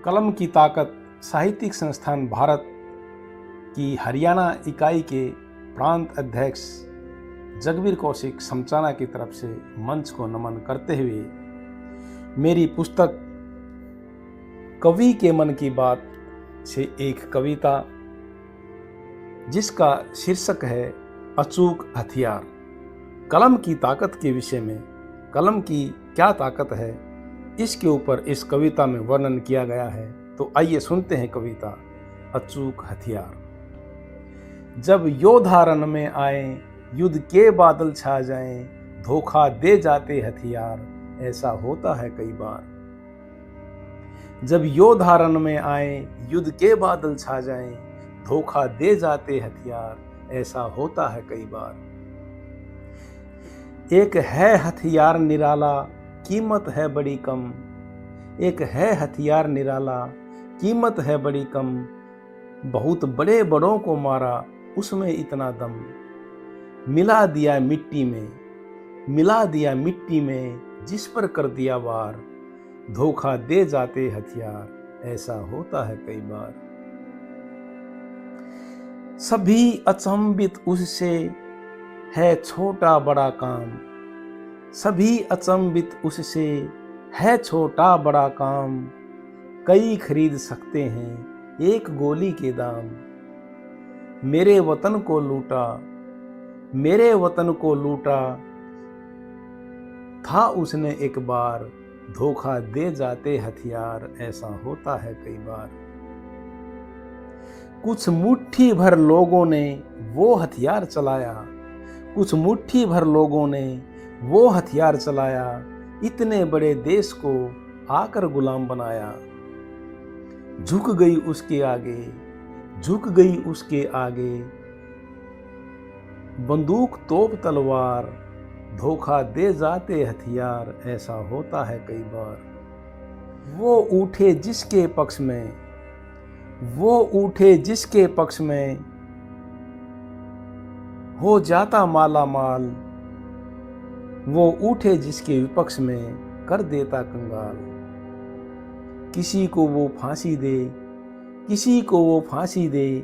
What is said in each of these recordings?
कलम की ताकत साहित्यिक संस्थान भारत की हरियाणा इकाई के प्रांत अध्यक्ष जगबीर कौशिक समचाना की तरफ से मंच को नमन करते हुए मेरी पुस्तक कवि के मन की बात से एक कविता जिसका शीर्षक है अचूक हथियार। कलम की ताकत के विषय में कलम की क्या ताकत है इसके ऊपर इस कविता में वर्णन किया गया है। तो आइए सुनते हैं कविता अचूक हथियार। जब योद्धा रण में आए युद्ध के बादल छा जाएं, धोखा दे जाते हथियार, ऐसा होता है कई बार। जब योद्धा रण में आए युद्ध के बादल छा जाएं, धोखा दे जाते हथियार, ऐसा होता है कई बार। एक है हथियार निराला, कीमत है बड़ी कम। एक है हथियार निराला, कीमत है बड़ी कम। बहुत बड़े बड़ों को मारा, उसमें इतना दम। मिला दिया मिट्टी में, मिला दिया मिट्टी में, जिस पर कर दिया वार, धोखा दे जाते हथियार, ऐसा होता है कई बार। सभी अचंभित उससे है छोटा बड़ा काम। सभी अचंभित उससे है छोटा बड़ा काम। कई खरीद सकते हैं एक गोली के दाम। मेरे वतन को लूटा, मेरे वतन को लूटा था उसने एक बार, धोखा दे जाते हथियार, ऐसा होता है कई बार। कुछ मुट्ठी भर लोगों ने वो हथियार चलाया, कुछ मुट्ठी भर लोगों ने वो हथियार चलाया, इतने बड़े देश को आकर गुलाम बनाया। झुक गई उसके आगे, झुक गई उसके आगे, बंदूक तोप तलवार, धोखा दे जाते हथियार, ऐसा होता है कई बार। वो उठे जिसके पक्ष में, वो उठे जिसके पक्ष में, हो जाता माला माल। वो उठे जिसके विपक्ष में, कर देता कंगाल। किसी को वो फांसी दे, किसी को वो फांसी दे,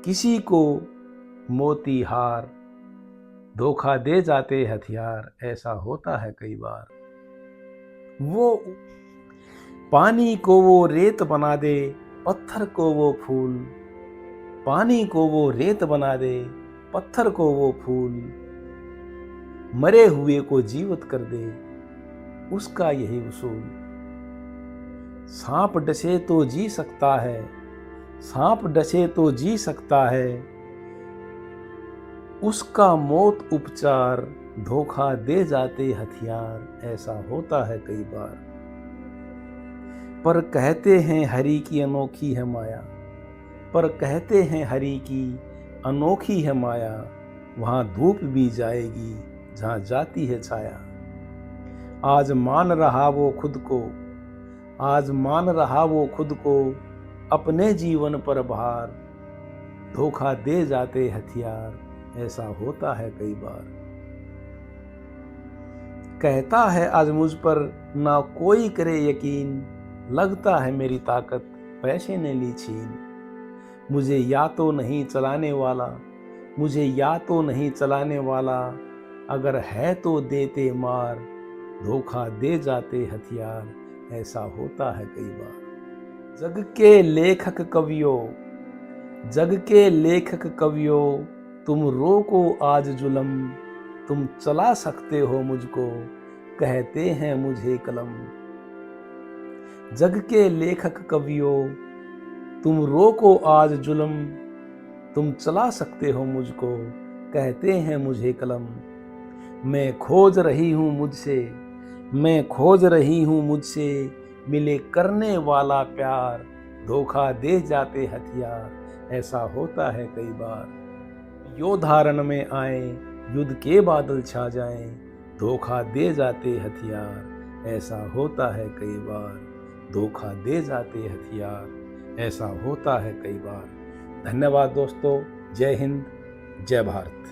किसी को मोती हार, धोखा दे जाते हथियार, ऐसा होता है कई बार। वो पानी को वो रेत बना दे, पत्थर को वो फूल। पानी को वो रेत बना दे, पत्थर को वो फूल। मरे हुए को जीवित कर दे, उसका यही उसूल। सांप डसे तो जी सकता है, सांप डसे तो जी सकता है, उसका मौत उपचार, धोखा दे जाते हथियार, ऐसा होता है कई बार। पर कहते हैं हरि की अनोखी है माया, पर कहते हैं हरि की अनोखी है माया। वहां धूप भी जाएगी जहां जाती है छाया। आज मान रहा वो खुद को, आज मान रहा वो खुद को, अपने जीवन पर भार, धोखा दे जाते हथियार, ऐसा होता है कई बार। कहता है आज मुझ पर ना कोई करे यकीन, लगता है मेरी ताकत पैसे ने ली छीन। मुझे या तो नहीं चलाने वाला, मुझे या तो नहीं चलाने वाला, अगर है तो देते मार, धोखा दे जाते हथियार, ऐसा होता है कई बार। जग के लेखक कवियों, जग के लेखक कवियों, तुम रोको आज जुल्म, तुम चला सकते हो मुझको, कहते हैं मुझे कलम। जग के लेखक कवियों, तुम रोको आज जुल्म, तुम चला सकते हो मुझको, कहते हैं मुझे कलम। मैं खोज रही हूँ मुझसे, मैं खोज रही हूँ मुझसे, मिले करने वाला प्यार, धोखा दे जाते हथियार, ऐसा होता है कई बार। योद्धा रण में आए युद्ध के बादल छा जाएं, धोखा दे जाते हथियार, ऐसा होता है कई बार। धोखा दे जाते हथियार, ऐसा होता है कई बार। धन्यवाद दोस्तों। जय हिंद, जय भारत।